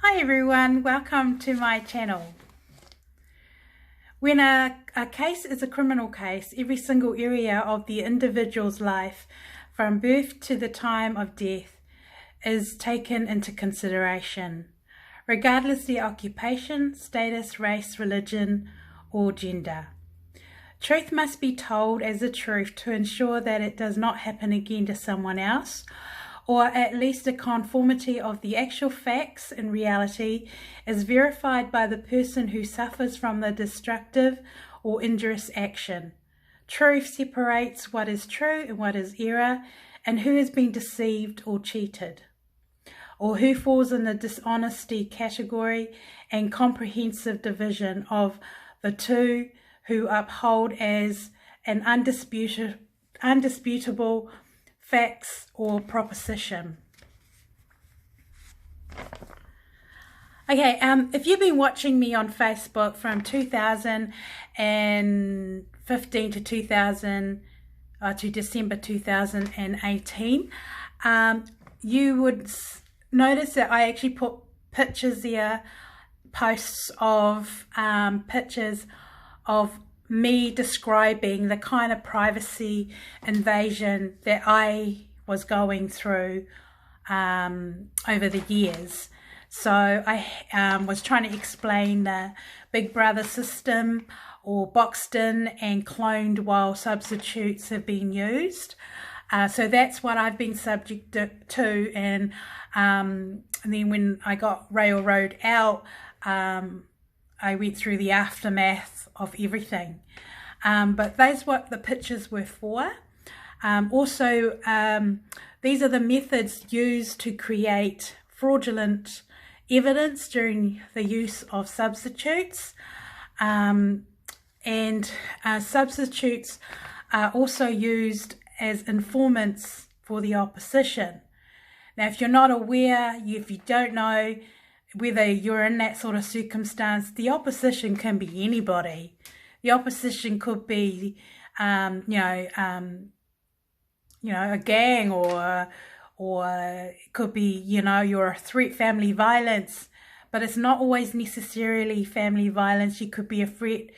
Hi everyone, welcome to my channel. When a case is a criminal case, every single area of the individual's life, from birth to the time of death, is taken into consideration, regardless the occupation, status, race, religion, or gender. Truth must be told as the truth to ensure that it does not happen again to someone else, or at least a conformity of the actual facts and reality is verified by the person who suffers from the destructive or injurious action. Truth separates what is true and what is error, and who has been deceived or cheated, or who falls in the dishonesty category, and comprehensive division of the two who uphold as an undisputable facts or proposition. Okay, if you've been watching me on Facebook from 2015 to December 2018, you would notice that I actually put pictures there, posts of pictures of me describing the kind of privacy invasion that I was going through over the years. So I was trying to explain the Big Brother system, or boxed in and cloned while substitutes have been used. So that's what I've been subject to, and then when I got railroad out, I went through the aftermath of everything. But that's what the pictures were for. Also, these are the methods used to create fraudulent evidence during the use of substitutes. Substitutes are also used as informants for the opposition. Now, if you're not aware, if you don't know whether you're in that sort of circumstance, the opposition can be anybody. The opposition could be, a gang, or it could be, you're a threat, family violence. But it's not always necessarily family violence. You could be a threat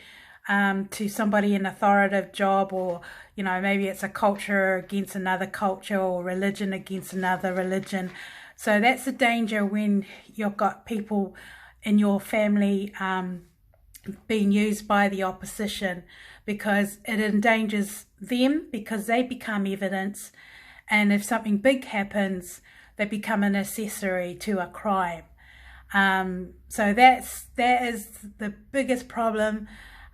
to somebody in an authoritative job, or maybe it's a culture against another culture, or religion against another religion. So that's the danger when you've got people in your family being used by the opposition, because it endangers them, because they become evidence, and if something big happens, they become an accessory to a crime. So that is the biggest problem,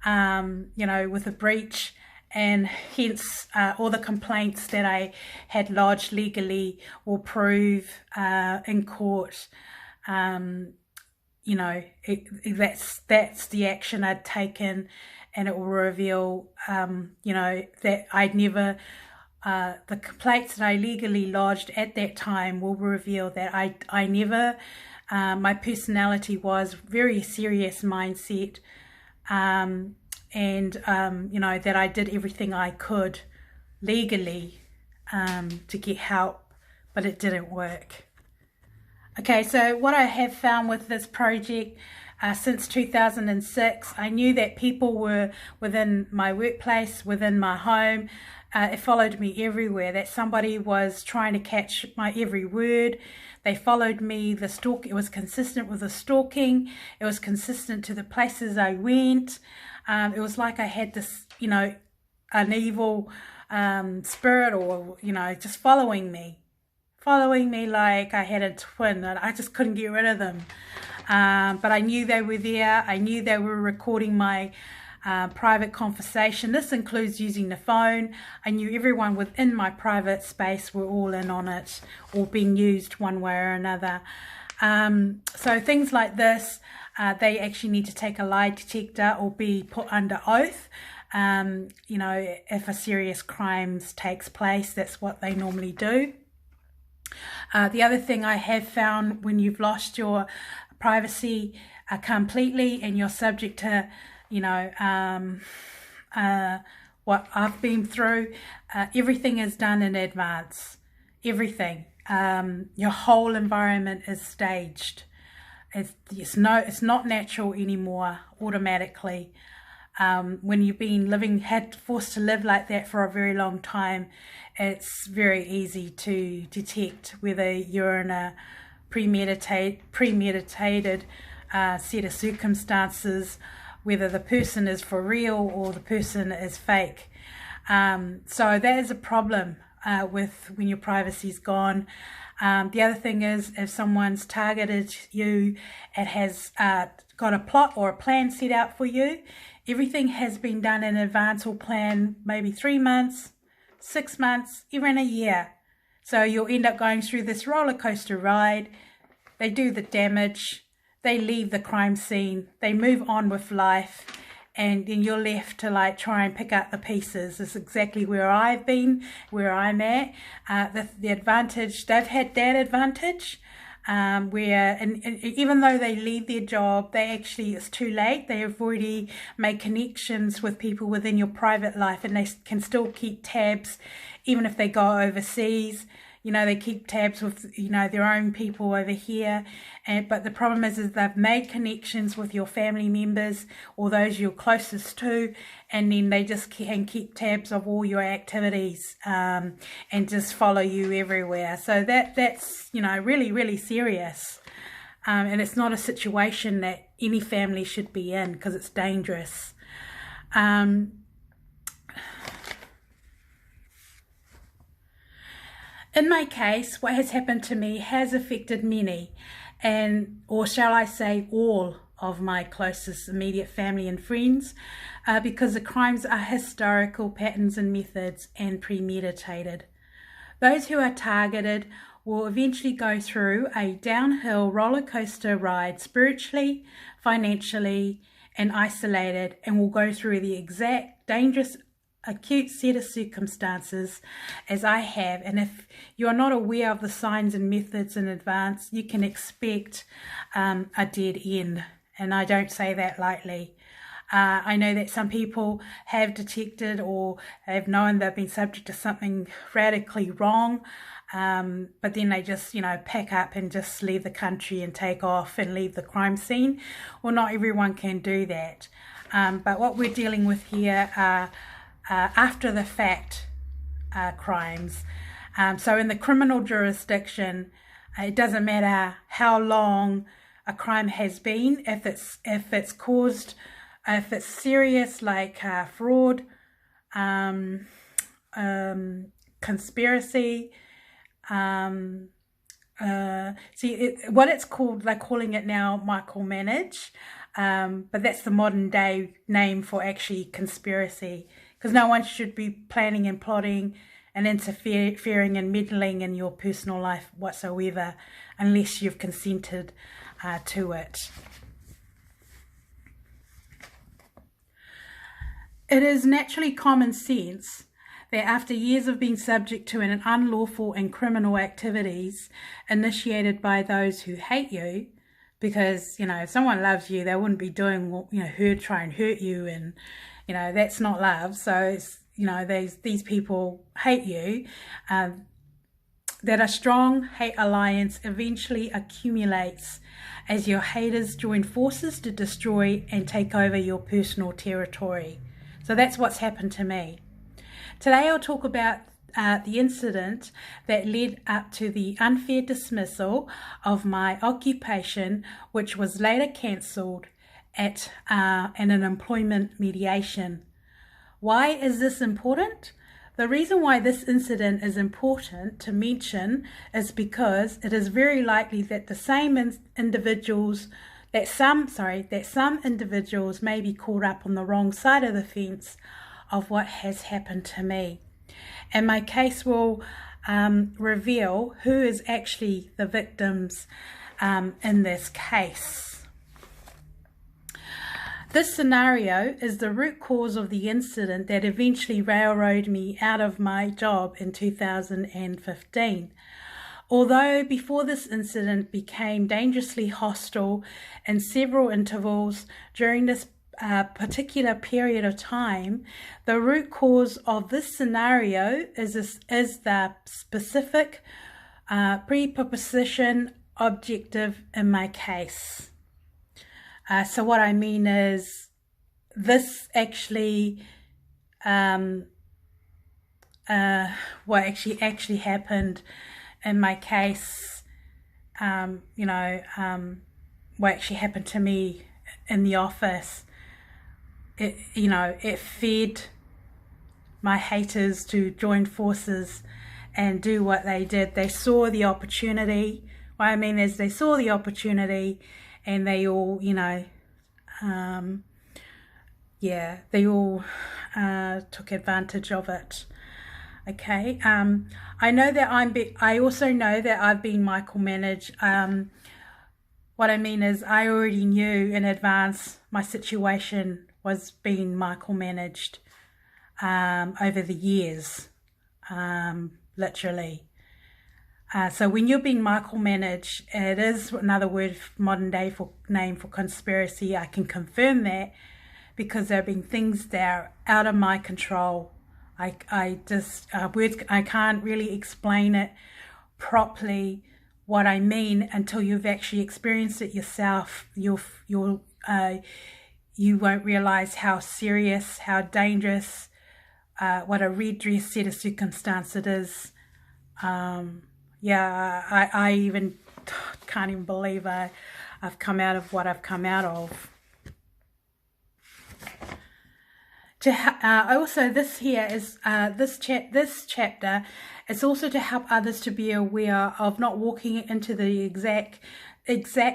with a breach, and hence all the complaints that I had lodged legally will prove in court. That's the action I'd taken, and it will reveal, that I'd never, the complaints that I legally lodged at that time will reveal that I never, my personality was very serious mindset, that I did everything I could legally to get help, but it didn't work. Okay, so what I have found with this project since 2006, I knew that people were within my workplace, within my home. It followed me everywhere, that somebody was trying to catch my every word. They followed me, it was consistent with the stalking. It was consistent to the places I went. It was like I had this, an evil spirit, or, just following me like I had a twin, and I just couldn't get rid of them. But I knew they were there. I knew they were recording my private conversation. This includes using the phone. I knew everyone within my private space were all in on it, or being used one way or another. So things like this, they actually need to take a lie detector or be put under oath. If a serious crime takes place, that's what they normally do. The other thing I have found, when you've lost your privacy completely, and you're subject to, what I've been through, everything is done in advance. Everything. Your whole environment is staged. It's not natural anymore automatically. When you've been forced to live like that for a very long time, it's very easy to detect whether you're in a premeditated set of circumstances, whether the person is for real or the person is fake. So that is a problem with when your privacy's gone. The other thing is, if someone's targeted you and has got a plot or a plan set out for you, everything has been done in advance or planned maybe 3 months, 6 months, even a year. So you'll end up going through this roller coaster ride. They do the damage, they leave the crime scene, they move on with life, and then you're left to like try and pick up the pieces. It's exactly where I've been, where I'm at. The advantage, they've had that advantage, and even though they leave their job, it's too late. They have already made connections with people within your private life, and they can still keep tabs, even if they go overseas. They keep tabs with, their own people over here. But the problem is they've made connections with your family members or those you're closest to, and then they just can keep tabs of all your activities and just follow you everywhere. So that's, really, really serious. And it's not a situation that any family should be in, because it's dangerous. In my case, what has happened to me has affected many, or shall I say all of my closest immediate family and friends, because the crimes are historical patterns and methods and premeditated. Those who are targeted will eventually go through a downhill roller coaster ride spiritually, financially, and isolated, and will go through the exact dangerous acute set of circumstances as I have. And if you're not aware of the signs and methods in advance, you can expect a dead end. And I don't say that lightly. I know that some people have detected or have known they've been subject to something radically wrong, but then they just, pack up and just leave the country and take off and leave the crime scene. Well, not everyone can do that. But what we're dealing with here are after the fact crimes. So in the criminal jurisdiction, it doesn't matter how long a crime has been, if it's caused, if it's serious like fraud, conspiracy, what it's called, they're calling it now micromanage, but that's the modern day name for actually conspiracy. Because no one should be planning and plotting and interfering and meddling in your personal life whatsoever unless you've consented to it. It is naturally common sense that after years of being subject to an unlawful and criminal activities initiated by those who hate you, because, if someone loves you, they wouldn't be doing, try and hurt you, and that's not love. So it's, these people hate you, that a strong hate alliance eventually accumulates as your haters join forces to destroy and take over your personal territory. So that's what's happened to me. Today I'll talk about the incident that led up to the unfair dismissal of my occupation, which was later cancelled at an employment mediation. Why is this important? The reason why this incident is important to mention is because it is very likely that some individuals may be caught up on the wrong side of the fence of what has happened to me. And my case will reveal who is actually the victims in this case. This scenario is the root cause of the incident that eventually railroaded me out of my job in 2015. Although before this incident became dangerously hostile in several intervals during this particular period of time, the root cause of this scenario is the specific preposition objective in my case. So what I mean is, this actually, what actually happened in my case, what actually happened to me in the office, it fed my haters to join forces and do what they did. They saw the opportunity. What I mean is, they saw the opportunity, and they all, they all took advantage of it. Okay. I know that I also know that I've been micromanaged. What I mean is, I already knew in advance my situation was being micromanaged over the years, literally. So when you're being micromanaged, it is another word, modern day name for conspiracy. I can confirm that, because there have been things that are out of my control. I can't really explain it properly, what I mean, until you've actually experienced it yourself. You won't realize how serious, how dangerous, what a red dress set of circumstance it is. I even can't even believe I've come out of what I've come out of. Also, this here is this chapter is also to help others to be aware of not walking into the exact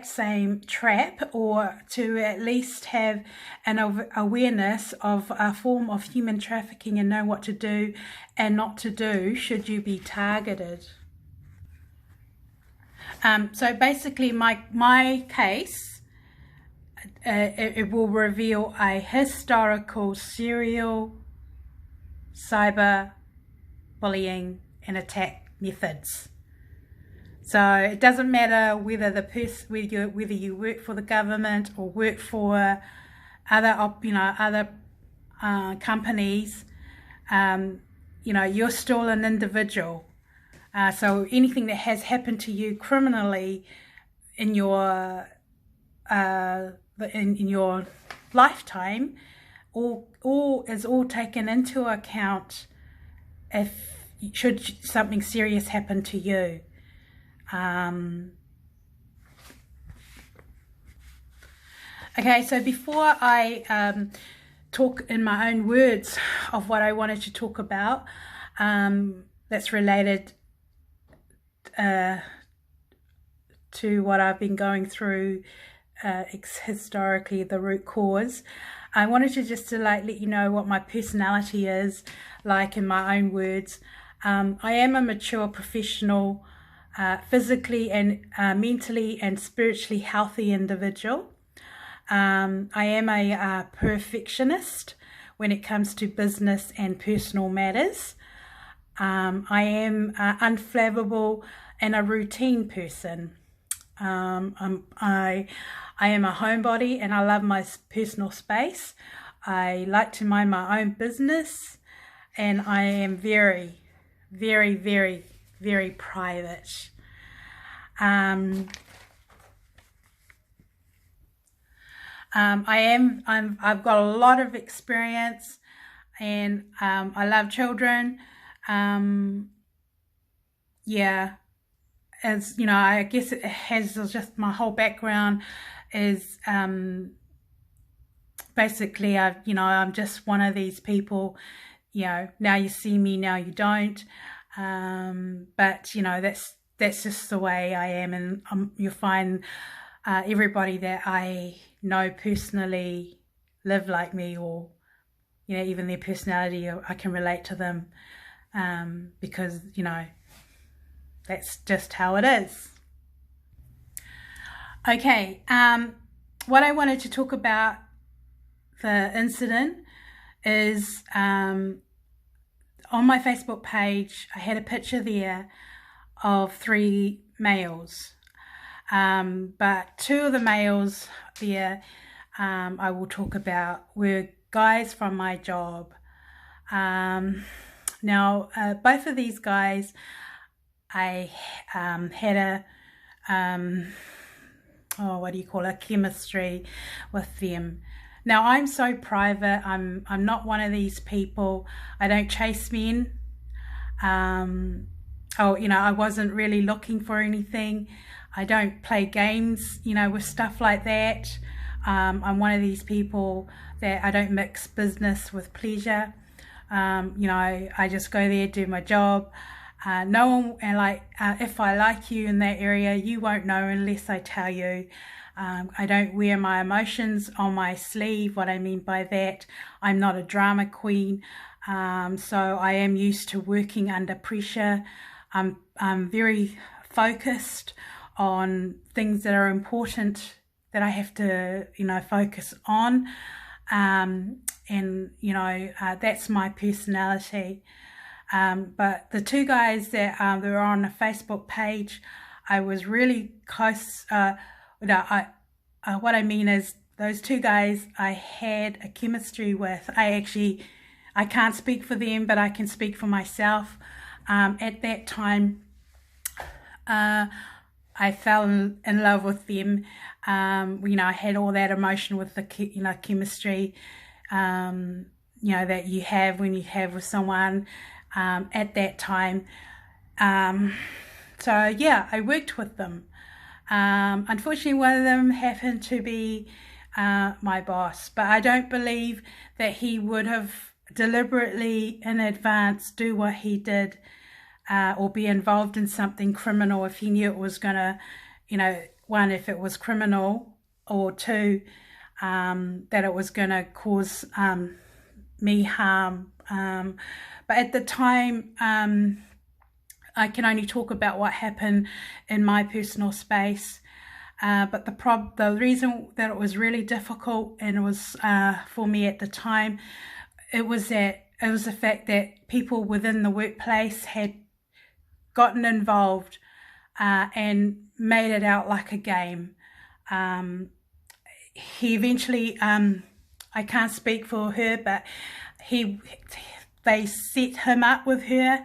same trap, or to at least have an awareness of a form of human trafficking and know what to do and not to do should you be targeted. So basically, my case, it will reveal a historical serial cyber bullying and attack methods. So it doesn't matter whether whether you work for the government or work for other companies. You're still an individual. So anything that has happened to you criminally in your lifetime, is all taken into account should something serious happen to you. Okay, so before I talk in my own words of what I wanted to talk about, that's related to what I've been going through historically, the root cause, I wanted to let you know what my personality is like in my own words. I am a mature professional, physically and mentally and spiritually healthy individual. I am a perfectionist when it comes to business and personal matters. I am unflappable and a routine person. I am a homebody and I love my personal space. I like to mind my own business, and I am very, very, very, very private. I've got a lot of experience, and I love children. As you know, I guess it has just my whole background is basically I'm just one of these people. Now you see me, now you don't. But that's just the way I am, and you'll find everybody that I know personally live like me, or even their personality, I can relate to them, because that's just how it is. Okay, what I wanted to talk about, the incident, is on my Facebook page I had a picture there of 3 males, but 2 of the males there I will talk about were guys from my job. Now both of these guys, I had what do you call it, chemistry with them. Now, I'm so private. I'm not one of these people. I don't chase men. I wasn't really looking for anything. I don't play games, with stuff like that. I'm one of these people that I don't mix business with pleasure. I just go there, do my job. No one, and if I like you in that area, you won't know unless I tell you. I don't wear my emotions on my sleeve. What I mean by that, I'm not a drama queen. So I am used to working under pressure. I'm very focused on things that are important that I have to, focus on. That's my personality. But the two guys that were on a Facebook page, I was really close. What I mean is, those two guys I had a chemistry with. I can't speak for them, but I can speak for myself. At that time, I fell in love with them. I had all that emotion with the chemistry, that you have when you have with someone at that time. I worked with them. Unfortunately, one of them happened to be my boss, but I don't believe that he would have deliberately in advance do what he did, or be involved in something criminal if he knew it was going to, one, if it was criminal, or two, that it was going to cause me harm. But at the time, I can only talk about what happened in my personal space. But the reason that it was really difficult, and it was for me at the time, it was the fact that people within the workplace had gotten involved and made it out like a game. He eventually, I can't speak for her, but they set him up with her.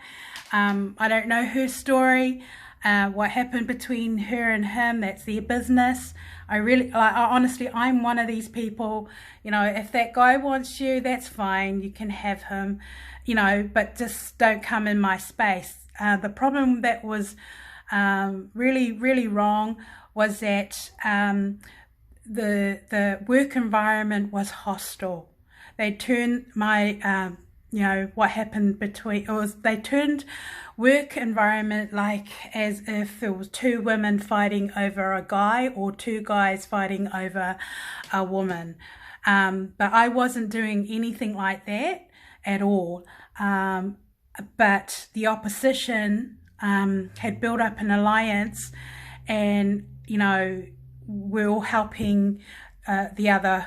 I don't know her story, what happened between her and him. That's their business. Honestly, I'm one of these people, if that guy wants you, that's fine, you can have him, but just don't come in my space. The problem that was really, really wrong was that the work environment was hostile. They turned my what happened they turned work environment as if it was two women fighting over a guy, or two guys fighting over a woman. But I wasn't doing anything like that at all. But the opposition had built up an alliance, and we're all helping the other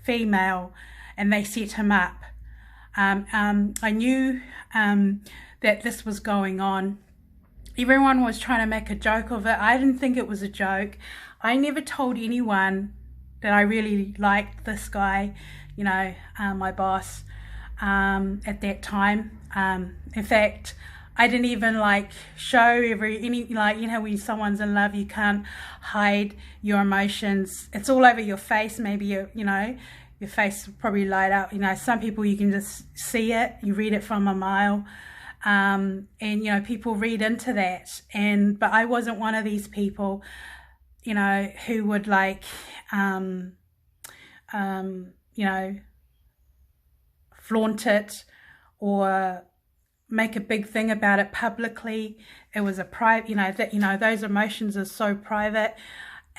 female, and they set him up. I knew that this was going on. Everyone was trying to make a joke of it. I didn't think it was a joke. I never told anyone that I really liked this guy, my boss, at that time. In fact, I didn't even show when someone's in love, you can't hide your emotions. It's all over your face. Maybe your face will probably light up. Some people, you can just see it, you read it from a mile. And people read into that, but I wasn't one of these people, who would flaunt it or make a big thing about it publicly. It was a private, those emotions are so private.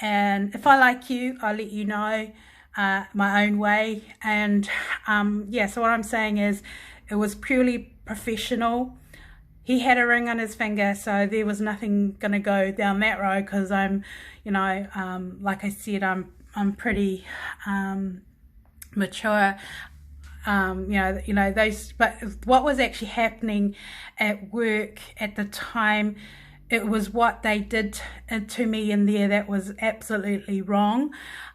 And if I like you, I'll let you know my own way. And so what I'm saying is, it was purely professional. He had a ring on his finger, so there was nothing going to go down that road, because I'm, like I said, I'm pretty mature. But what was actually happening at work at the time, it was what they did to me in there that was absolutely wrong.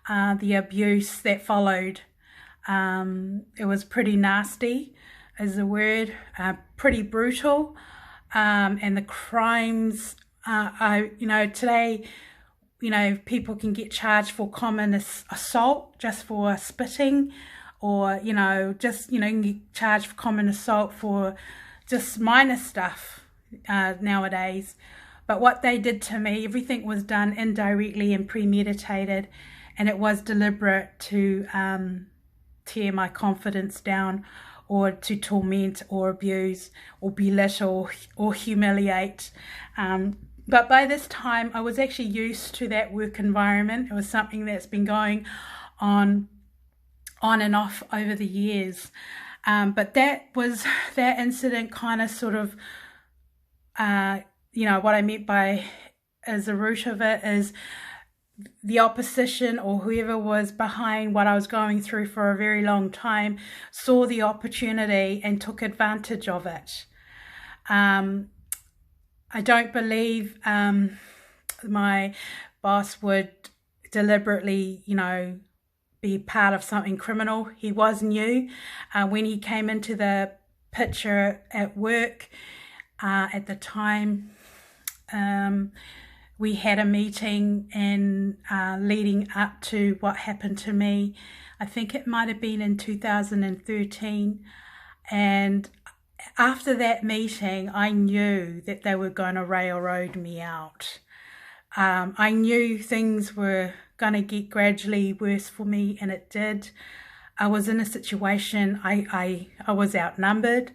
The abuse that followed, it was pretty nasty, is the word, pretty brutal. And the crimes, today people can get charged for common assault just for spitting, or, just, you can get charged for common assault for just minor stuff nowadays. But what they did to me, everything was done indirectly and premeditated, and it was deliberate to tear my confidence down, or to torment or abuse or belittle or humiliate. But by this time, I was actually used to that work environment. It was something that's been going on and off over the years. But that incident kind of sort of, what I meant by, as the root of it, is the opposition, or whoever was behind what I was going through for a very long time, saw the opportunity and took advantage of it. I don't believe my boss would deliberately, be part of something criminal. He was new. When he came into the picture at work at the time, we had a meeting, and leading up to what happened to me, I think it might have been in 2013, and after that meeting, I knew that they were going to railroad me out. I knew things were going to get gradually worse for me, and it did. I was in a situation, I was outnumbered.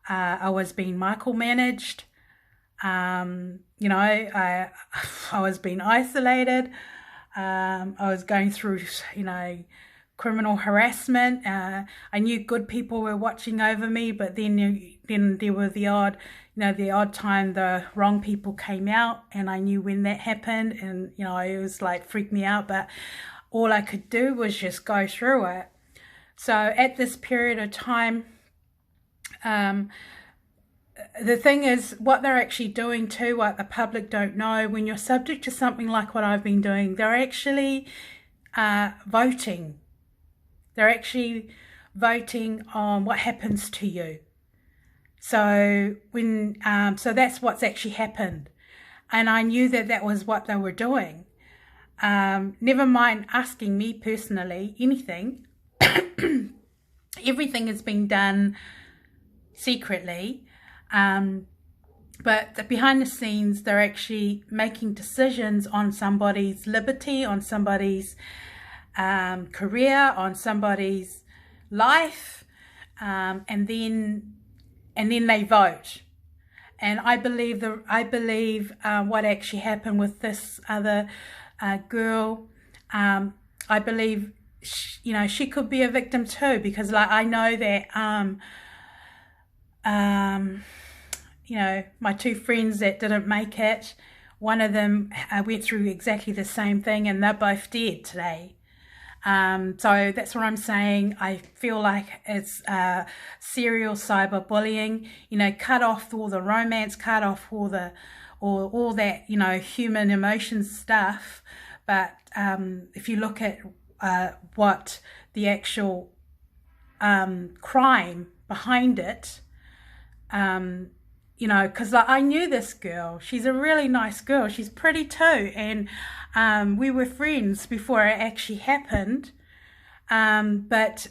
I was being micromanaged. I was being isolated. I was going through, criminal harassment. I knew good people were watching over me, but then there were the odd time the wrong people came out, and I knew when that happened, and it was like freaked me out, but all I could do was just go through it. So at this period of time, the thing is, what they're actually doing too, what the public don't know, when you're subject to something like what I've been doing, they're actually voting. They're actually voting on what happens to you. So so that's what's actually happened, and I knew that was what they were doing. Never mind asking me personally anything. Everything is being done secretly. But behind the scenes, they're actually making decisions on somebody's liberty, on somebody's career, on somebody's life, and then they vote. And I believe what actually happened with this other girl. I believe she could be a victim too, because I know that my two friends that didn't make it, one of them went through exactly the same thing, and they're both dead today. So that's what I'm saying. I feel like it's serial cyberbullying. Cut off all the romance, cut off all that human emotions stuff. But if you look at what the actual crime behind it, because I knew this girl. She's a really nice girl. She's pretty too, and we were friends before it actually happened. But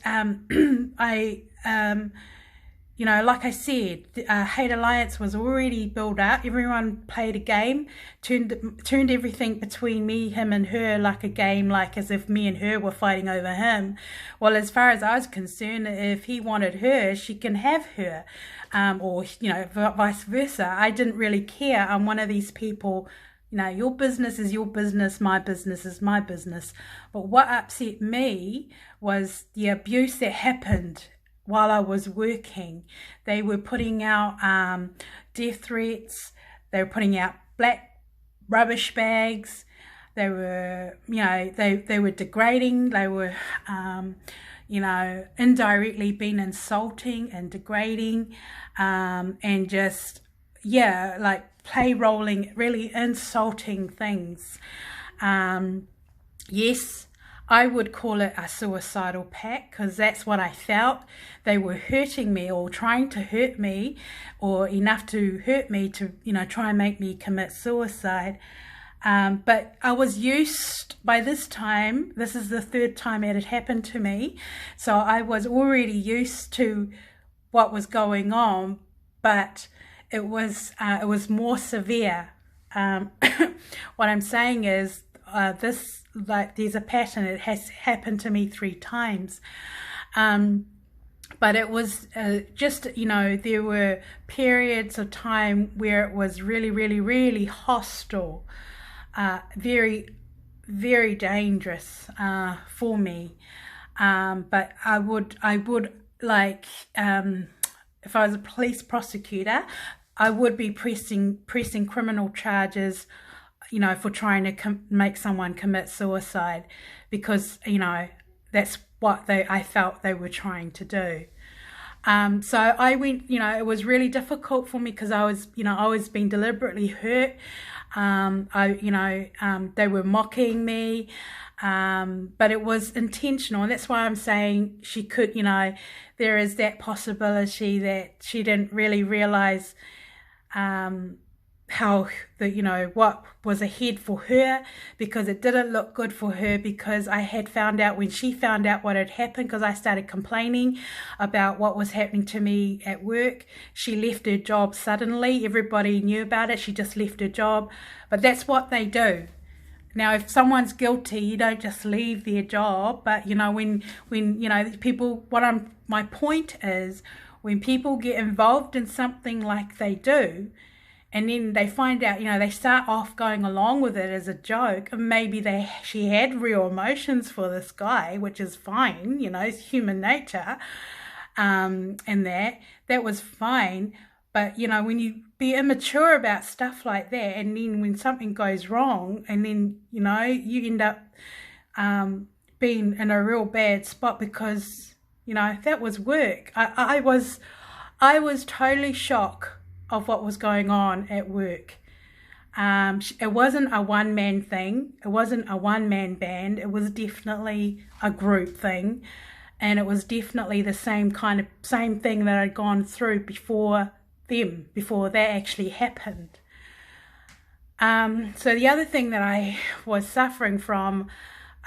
like I said, Hate Alliance was already built up. Everyone played a game, turned everything between me, him and her like a game, like as if me and her were fighting over him. Well, as far as I was concerned, if he wanted her, she can have her, or vice versa. I didn't really care. I'm one of these people, your business is your business, my business is my business. But what upset me was the abuse that happened while I was working. They were putting out death threats. They were putting out black rubbish bags. They were, they were degrading. They were, indirectly being insulting and degrading, and just, play rolling, really insulting things. Yes, I would call it a suicidal pact, because that's what I felt. They were hurting me, or trying to hurt me, or enough to hurt me to, try and make me commit suicide. But I was used, by this time, this is the third time it had happened to me, so I was already used to what was going on, but it was more severe. What I'm saying is, there's a pattern. It has happened to me 3 times. But it was just, there were periods of time where it was really, really, really hostile, very, very dangerous for me. But I would like, if I was a police prosecutor, I would be pressing criminal charges, for trying to make someone commit suicide, because, that's what I felt they were trying to do. So I went, it was really difficult for me because I was being deliberately hurt. They were mocking me, but it was intentional. And that's why I'm saying she could, there is that possibility that she didn't really realize, how what was ahead for her, because it didn't look good for her, because I had found out, when she found out what had happened, because I started complaining about what was happening to me at work. She left her job suddenly. Everybody knew about it. She just left her job. But that's what they do. Now, if someone's guilty, you don't just leave their job. But, when people, my point is, when people get involved in something like they do, and then they find out, they start off going along with it as a joke, and maybe she had real emotions for this guy, which is fine, it's human nature, and that was fine. But, when you be immature about stuff like that, and then when something goes wrong, and then, you end up being in a real bad spot, because, that was work. I was totally shocked of what was going on at work. It wasn't a one-man thing. It wasn't a one-man band. It was definitely a group thing, and it was definitely the same thing that I'd gone through before that actually happened. So the other thing that I was suffering from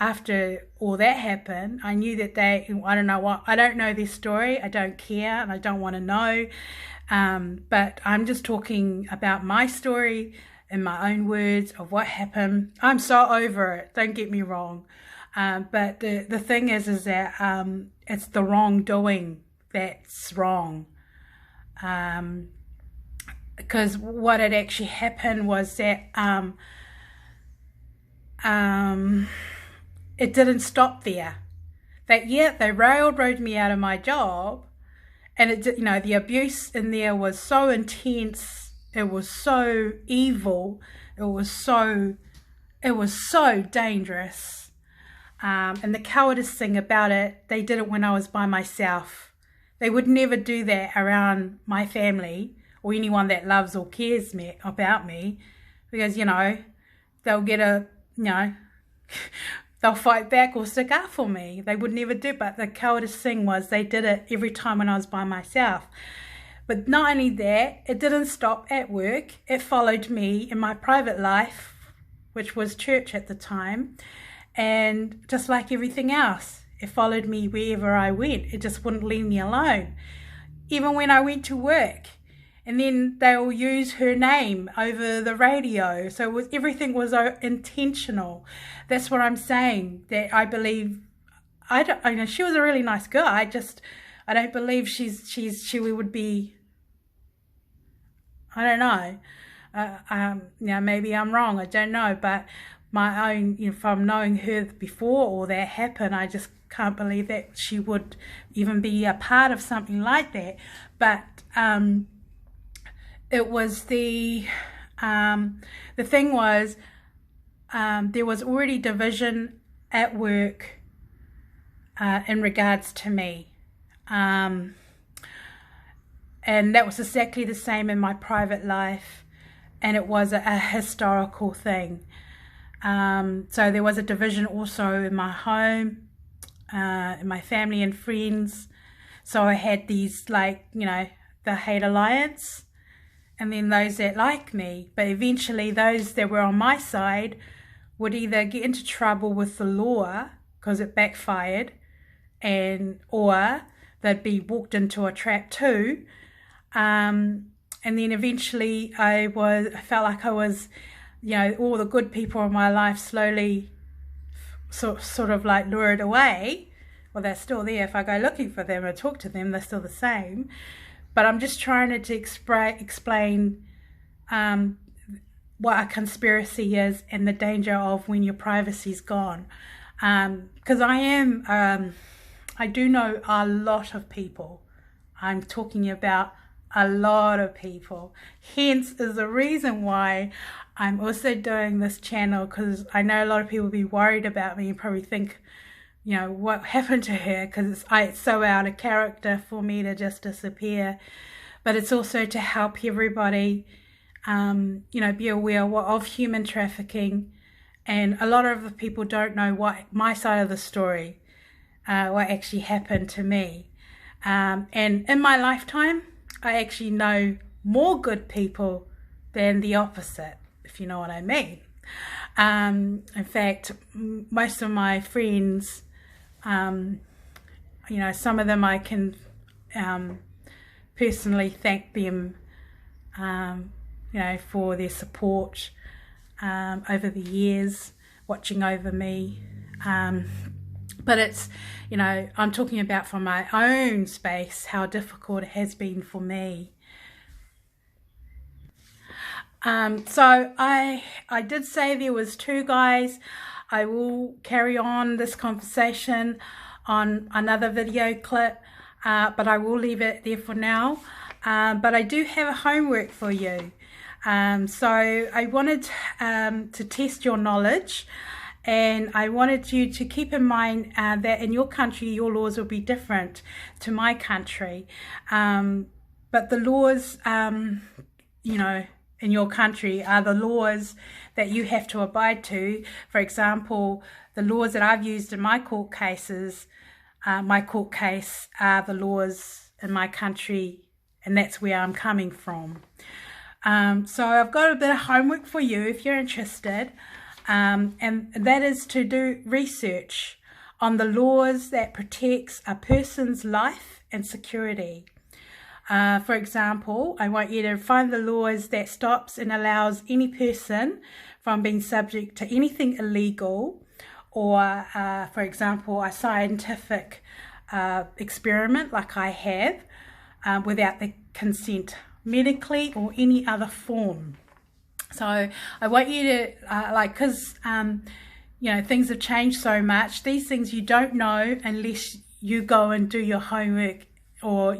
after all that happened, I knew that I don't know their story. I don't care, and I don't want to know. But I'm just talking about my story in my own words of what happened. I'm so over it, don't get me wrong. But the thing is that it's the wrongdoing that's wrong. Because what had actually happened was that it didn't stop there. They railroaded me out of my job. And the abuse in there was so intense. It was so evil. It was so dangerous. And the cowardice thing about it, they did it when I was by myself. They would never do that around my family or anyone that loves or cares about me, because they'll get they'll fight back or stick up for me. They would never do. But the cowardice thing was, they did it every time when I was by myself. But not only that, it didn't stop at work. It followed me in my private life, which was church at the time. And just like everything else, it followed me wherever I went. It just wouldn't leave me alone. Even when I went to work. And then they'll use her name over the radio. So everything was intentional. That's what I'm saying. That I believe, she was a really nice girl. I I don't believe she would be, I don't know. Maybe I'm wrong, I don't know, but my own, from knowing her before all that happened, I just can't believe that she would even be a part of something like that. But it was the thing was, there was already division at work in regards to me. And that was exactly the same in my private life, and it was a historical thing. So there was a division also in my home, in my family and friends. So I had these, the hate alliance, and then those that like me. But eventually those that were on my side would either get into trouble with the law because it backfired, or they'd be walked into a trap too. And then eventually I felt like I was, all the good people in my life slowly sort of like lured away. Well, they're still there. If I go looking for them or talk to them, they're still the same. But I'm just trying to explain what a conspiracy is and the danger of when your privacy's gone. Because I do know a lot of people. I'm talking about a lot of people. Hence is the reason why I'm also doing this channel, because I know a lot of people will be worried about me and probably think, what happened to her, because it's so out of character for me to just disappear. But it's also to help everybody, be aware of human trafficking. And a lot of the people don't know what my side of the story, what actually happened to me. And in my lifetime, I actually know more good people than the opposite, if you know what I mean. In fact, most of my friends, some of them I can personally thank them, for their support over the years, watching over me. But it's, I'm talking about from my own space, how difficult it has been for me. So I did say there was 2 guys. I will carry on this conversation on another video clip, but I will leave it there for now. But I do have a homework for you. So I wanted to test your knowledge, and I wanted you to keep in mind that in your country your laws will be different to my country. But the laws, in your country are the laws that you have to abide to. For example, the laws that I've used in my court cases, my court case are the laws in my country, and that's where I'm coming from. So I've got a bit of homework for you if you're interested, and that is to do research on the laws that protects a person's life and security. For example, I want you to find the laws that stops and allows any person from being subject to anything illegal, or for example, a scientific experiment like I have, without the consent, medically or any other form. So I want you to, because things have changed so much, these things you don't know unless you go and do your homework, or